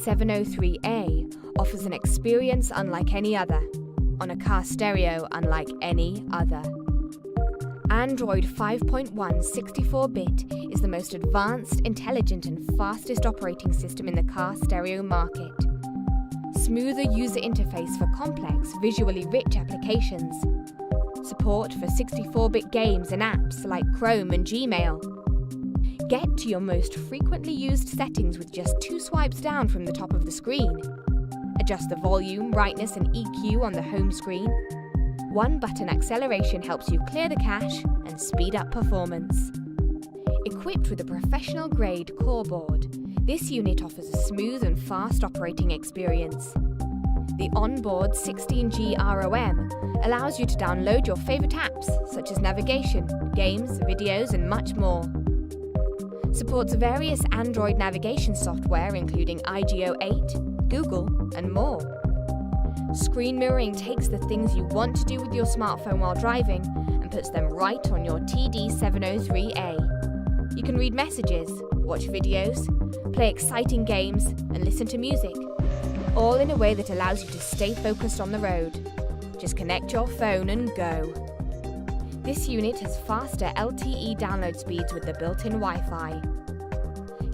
TD703A offers an experience unlike any other, on a car stereo unlike any other. Android 5.1 64-bit is the most advanced, intelligent and fastest operating system in the car stereo market. Smoother user interface for complex, visually rich applications. Support for 64-bit games and apps like Chrome and Gmail. Get to your most frequently used settings with just 2 swipes down from the top of the screen. Adjust the volume, brightness and EQ on the home screen. One-button acceleration helps you clear the cache and speed up performance. Equipped with a professional-grade core board, this unit offers a smooth and fast operating experience. The onboard 16G ROM allows you to download your favorite apps such as navigation, games, videos and much more. Supports various Android navigation software including IGO8, Google and more. Screen mirroring takes the things you want to do with your smartphone while driving and puts them right on your TD703A. You can read messages, watch videos, play exciting games and listen to music, all in a way that allows you to stay focused on the road. Just connect your phone and go. This unit has faster LTE download speeds with the built-in Wi-Fi.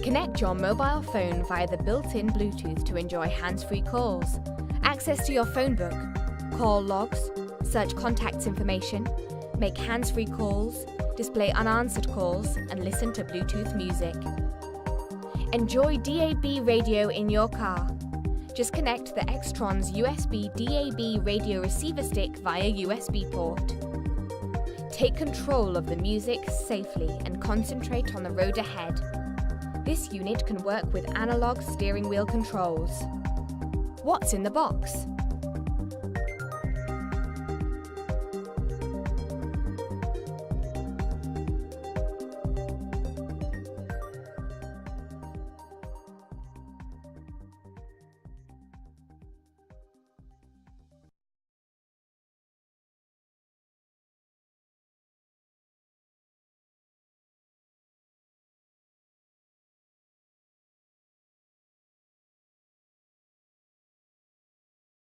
Connect your mobile phone via the built-in Bluetooth to enjoy hands-free calls, access to your phone book, call logs, search contacts information, make hands-free calls, display unanswered calls, and listen to Bluetooth music. Enjoy DAB radio in your car. Just connect the Extron's USB DAB radio receiver stick via USB port. Take control of the music safely and concentrate on the road ahead. This unit can work with analog steering wheel controls. What's in the box?